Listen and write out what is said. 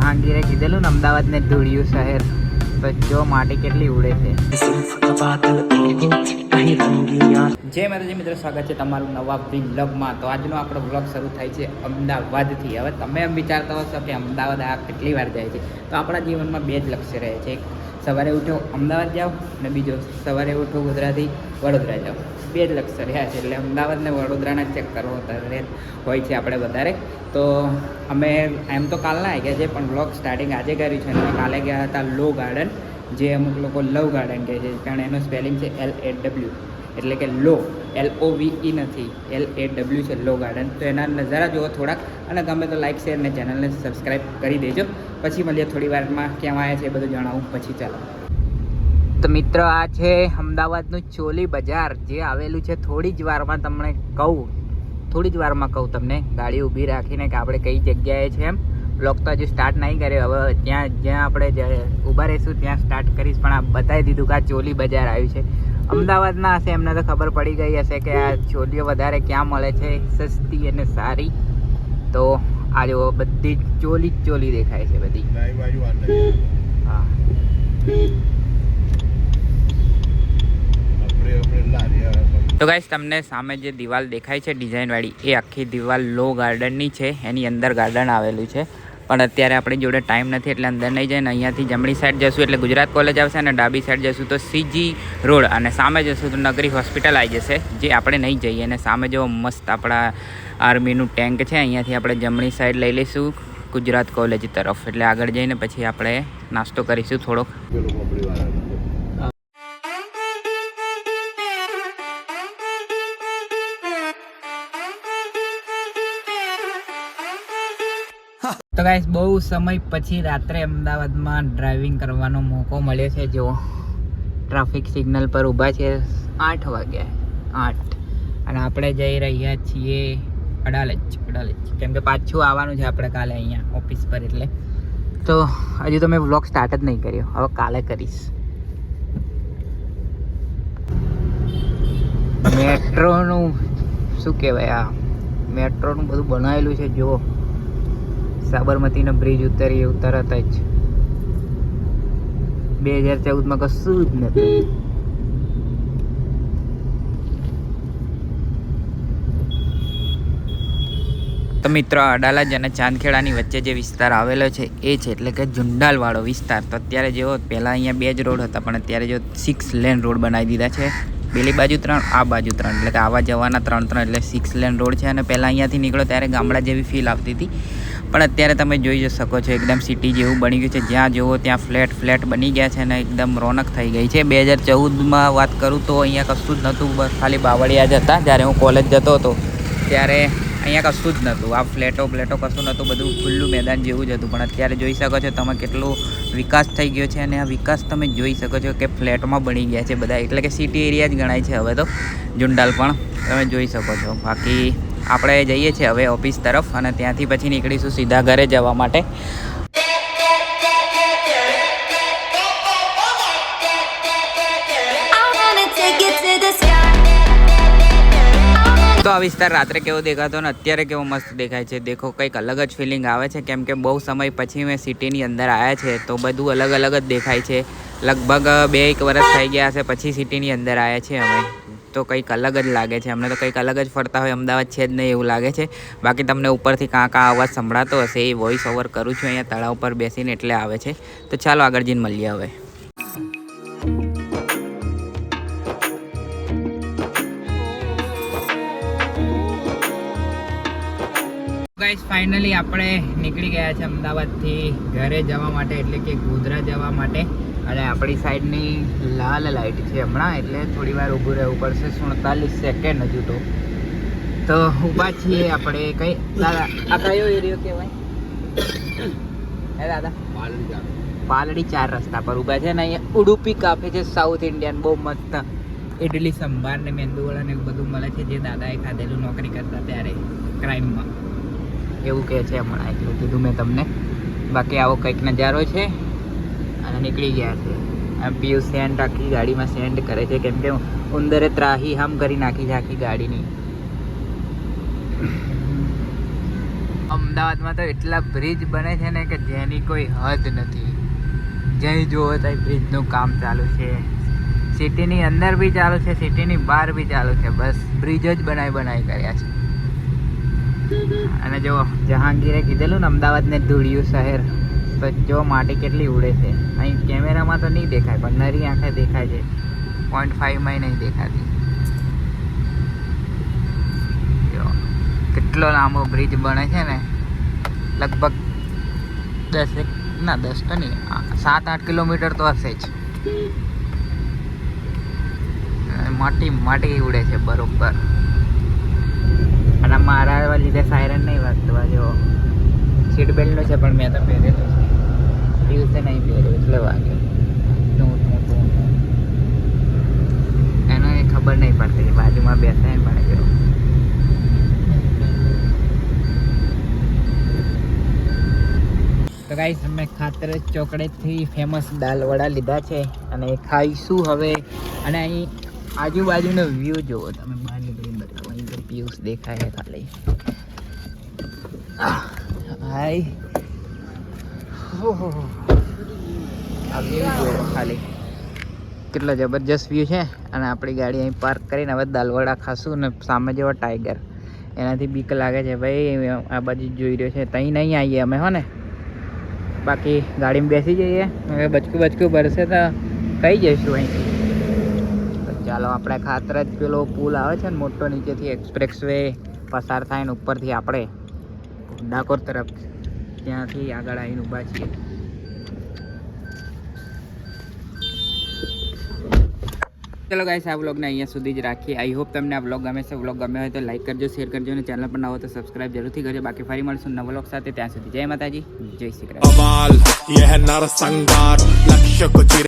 જહાંગીરે કીધેલું ને અમદાવાદને ધૂળિયું શહેર, તો જો માટી કેટલી ઉડે છે. જય માતાજી મિત્રો, સ્વાગત છે તમારું નવા વ્લોગમાં. તો આજનો આપણો વ્લોગ શરૂ થાય છે અમદાવાદથી. હવે તમે એમ વિચારતા હશો કે અમદાવાદ આ કેટલી વાર જાય છે, તો આપણા જીવનમાં બે જ લક્ષ્ય રહે છે. એક સવારે ઉઠો અમદાવાદ જાઓ, અને બીજો સવારે ઉઠો ગોધરાથી વડોદરા જાઓ. બે જ લક્ષ્ય રહ્યા છે, એટલે અમદાવાદ ને વડોદરાના ચેક કરવો હોય છે આપણે વધારે. તો અમે એમ તો કાલના આવી ગયા છે, પણ વ્લોગ સ્ટાર્ટિંગ આજે કર્યું છે. અને કાલે ગયા હતા લો ગાર્ડન, જે અમુક લોકો લવ ગાર્ડન કહે છે, કારણ એનું સ્પેલિંગ છે LAW, એટલે કે લો, LOVE નથી, LAW છે, લો ગાર્ડન. તો એના નજારા જુઓ થોડાક, અને ગમે તો લાઇક શેર ને ચેનલને સબસ્ક્રાઈબ કરી દેજો. પછી મળીએ થોડી વારમાં, ક્યાં આવ્યા છે એ બધું જણાવું પછી. ચાલો. તો મિત્રો, આ છે અમદાવાદનું ચોલી બજાર, જે આવેલું છે થોડી જ વારમાં તમને કહું તમને ગાડી ઊભી રાખીને કે આપણે કઈ જગ્યાએ છે. એમ બ્લોગ તો હજુ સ્ટાર્ટ નહીં કર્યો, હવે જ્યાં આપણે ઊભા રહીશું ત્યાં સ્ટાર્ટ કરીશ. પણ આ બતાવી દીધું કે આ ચોલી બજાર આવ્યું છે. અમદાવાદના હશે એમને તો ખબર પડી ગઈ હશે કે આ ચોલીઓ વધારે ક્યાં મળે છે, સસ્તી અને સારી. તો આ જો બધી ચોલી દેખાય છે બધી. હા, તો ગાઈસ, તમને સામે જે દિવાલ દેખાય છે ડિઝાઇનવાળી, એ આખી દિવાલ લો ગાર્ડનની છે. એની અંદર ગાર્ડન આવેલું છે, પણ અત્યારે આપણી જોડે ટાઈમ નથી એટલે અંદર નહીં જાય. ને અહીંયાથી જમણી સાઈડ જશું એટલે ગુજરાત કોલેજ આવશે, અને ડાબી સાઈડ જશું તો CG રોડ, અને સામે જશું તો નગરી હોસ્પિટલ આવી જશે, જે આપણે નહીં જઈએ. અને સામે જો મસ્ત આપણા આર્મીનું ટેન્ક છે, અહીંયાથી આપણે જમણી સાઈડ લઈ લઈશું ગુજરાત કોલેજ તરફ. એટલે આગળ જઈને પછી આપણે નાસ્તો કરીશું થોડોક. તો ગાઈસ, બહુ સમય પછી રાત્રે અમદાવાદમાં ડ્રાઇવિંગ કરવાનો મોકો મળ્યો છે. જો ટ્રાફિક સિગ્નલ પર ઊભા છે, 8 વાગ્યા 8, અને આપણે જઈ રહ્યા છીએ અડાલજ, કેમ કે પાછું આવવાનું છે આપણે કાલે અહીંયા ઓફિસ પર. એટલે તો હજુ તો મેં વ્લોગ સ્ટાર્ટ જ નહીં કર્યો, હવે કાલે કરીશ. મેટ્રોનું શું કહેવાય, આ મેટ્રોનું બધું બનાવેલું છે. જુઓ, સાબરમતીનો બ્રિજ ઉતરીએ તરત જ. 2014માં કશું જ નથી. તો મિત્રો, અડાલજ અને ચાંદખેડાની વચ્ચે જે વિસ્તાર આવેલો છે એ છે એટલે કે જુંડાલવાળો વિસ્તાર. તો અત્યારે જેવો, પહેલાં અહીંયા 2 જ રોડ હતા, પણ અત્યારે જો 6 લેન રોડ બનાવી દીધા છે. પેલી બાજુ 3, આ બાજુ 3, એટલે કે આવા જવાના 3 એટલે 6 લેન રોડ છે. અને પહેલાં અહીંયાથી નીકળો ત્યારે ગામડા જેવી ફીલ આવતી હતી, પણ અત્યારે તમે જોઈ શકો છો એકદમ સિટી જેવું બની ગયું છે. જ્યાં જુઓ ત્યાં ફ્લેટ બની ગયા છે, અને એકદમ રોનક થઈ ગઈ છે. 2014માં વાત કરું તો અહીંયા કશું જ નહોતું, બસ ખાલી બાવળિયા જ હતા. જ્યારે હું કોલેજ જતો હતો ત્યારે અહીંયા કશું જ નહોતું, આ ફ્લેટો કશું નહોતું, બધું ખુલ્લું મેદાન જેવું જ હતું. પણ અત્યારે જોઈ શકો છો તમે કેટલો વિકાસ થઈ ગયો છે, અને આ વિકાસ તમે જોઈ શકો છો કે ફ્લેટમાં બની ગયા છે બધા, એટલે કે સિટી એરિયા જ ગણાય છે હવે તો જુંડાલ પણ, તમે જોઈ શકો છો. બાકી આપણે જઈએ છીએ હવે ઓફિસ તરફ, અને ત્યાંથી પછી નીકળીશું સીધા ઘરે જવા માટે. તો આ વિસ્તાર રાત્રે કેવો દેખાતો અને અત્યારે કેવો મસ્ત દેખાય છે. દેખો, કંઈક અલગ જ ફિલિંગ આવે છે, કેમ કે બહુ સમય પછી મેં સિટીની અંદર આવ્યા છે, તો બધું અલગ જ દેખાય છે. લગભગ 2-1 વર્ષ થઈ ગયા હશે પછી સિટીની અંદર આવ્યા છે અમે, તો કંઈક અલગ જ લાગે છે અમને. તો કંઈક અલગ જ ફરતા હોય, અમદાવાદ છે જ નહીં એવું લાગે છે. બાકી તમને ઉપરથી કાં અવાજ સંભળાતો હશે, એ વોઇસ ઓવર કરું છું અહીંયા તળાવ પર બેસીને, એટલે આવે છે. તો ચાલો આગળ જઈને મળીએ હવે. ગાઈસ, ફાઇનલી આપણે નીકળી ગયા છે અમદાવાદથી ઘરે જવા માટે, એટલે કે ગોધરા જવા માટે. અને આપણી સાઈડની લાલ લાઇટ છે હમણાં, એટલે થોડી વાર ઊભું રહેવું પડશે. 47 સેકન્ડ હજુ તો ઊભા છીએ આપણે. કઈ દાદા, આ કયો એરિયો કહેવાય હે દાદા? પાલડી 4 રસ્તા પર ઊભા છે. ને અહીંયા ઉડુપી કાફે છે, સાઉથ ઇન્ડિયન, બહુ મસ્ત ઇડલી સંભાર ને મેંદુવડા ને બધું મળે છે, જે દાદાએ ખાધેલું નોકરી કરતા ત્યારે ક્રાઇમમાં, એવું કહે છે હમણાં. એટલું કીધું મેં તમને. બાકી આવો કંઈક નજારો છે, અને નીકળી ગયા છે. એમ પીયુ સેન્ટ આખી ગાડીમાં સેન્ટ કરે છે, કેમ કે ઉંદરે ત્રાહી હમ કરી નાખી છે આખી ગાડીની. અમદાવાદમાં તો એટલા બ્રિજ બને છે ને કે જેની કોઈ હદ નથી. જ્યાં જોવો ત્યાં બ્રિજનું કામ ચાલુ છે. સિટીની અંદર બી ચાલુ છે, સિટીની બહાર બી ચાલુ છે. બસ બ્રિજ જ બનાવી કર્યા છે. અને જો જહાંગીરે કીધેલું ને અમદાવાદને ધૂળિયું શહેર, તો જો માટી કેટલી ઉડે છે. અહીં કેમેરામાં તો નહીં દેખાય પણ નરી આંખે દેખાય છે. 0.5માં નહીં દેખાતી. જો કેટલો લાંબો બ્રિજ બને છે ને, લગભગ 10 તો નહીં, 7-8 કિલોમીટર તો હશે જ. માટી ઉડે છે બરોબર. અને મારા લીધે સાયરન નહીં વાગતું. જો સીટ બેલ્ટનું છે પણ મેં તો પહેરેલું છે, દિવસે નહીં પહેર્યું એટલે વાગે. એનો એ ખબર નહીં પડતી, બાજુમાં બેસાય ને પણ જો. તો ગાઈસ અમે ખાતરજ ચોકડેથી ફેમસ દાલ વડા લીધા છે અને એ ખાઈશું હવે. અને અહીં આજુબાજુનો વ્યૂ જુઓ તમે, બહાર નીકળીને બતાવો. અહીં તો પિયુષ દેખાય છે ખાલી. હાય, આ વ્યૂ જુઓ ખાલી, કેટલો જબરજસ્ત વ્યૂ છે. અને આપણી ગાડી અહીં પાર્ક કરીને હવે દાલવડા ખાશું. ને સામે જેવો ટાઈગર, એનાથી બીક લાગે છે ભાઈ. આ બાજુ જોઈ રહ્યો છે, ત્યાં નહીં આવીએ અમે, હો ને. બાકી ગાડીમાં બેસી જઈએ. હવે બચકું ભરશે તો કઈ જઈશું અહીંથી. તો ચાલો આપણે ખાતરજ પેલો પુલ આવે છે ને મોટો, નીચેથી એક્સપ્રેસ વે પસાર થાય ને ઉપરથી આપણે ડાકોર તરફ, ત્યાંથી આગળ આવીને ઊભા છીએ. ચલો ગાઈસ, આ વ્લોગને અહીંયા સુધી જ રાખીએ. આઈ હોપ તમને આ વ્લોગ ગમે છે. વ્લોગ ગમ્યો હોય તો લાઈક કરજો, શેર કરજો અને ચેનલ પર નવો તો સબસ્ક્રાઇબ જરૂરથી કરજો. બાકી ફરી મળશું નવા વ્લોગ સાથે. ત્યાં સુધી જય માતાજી, જય શ્રી કૃષ્ણ.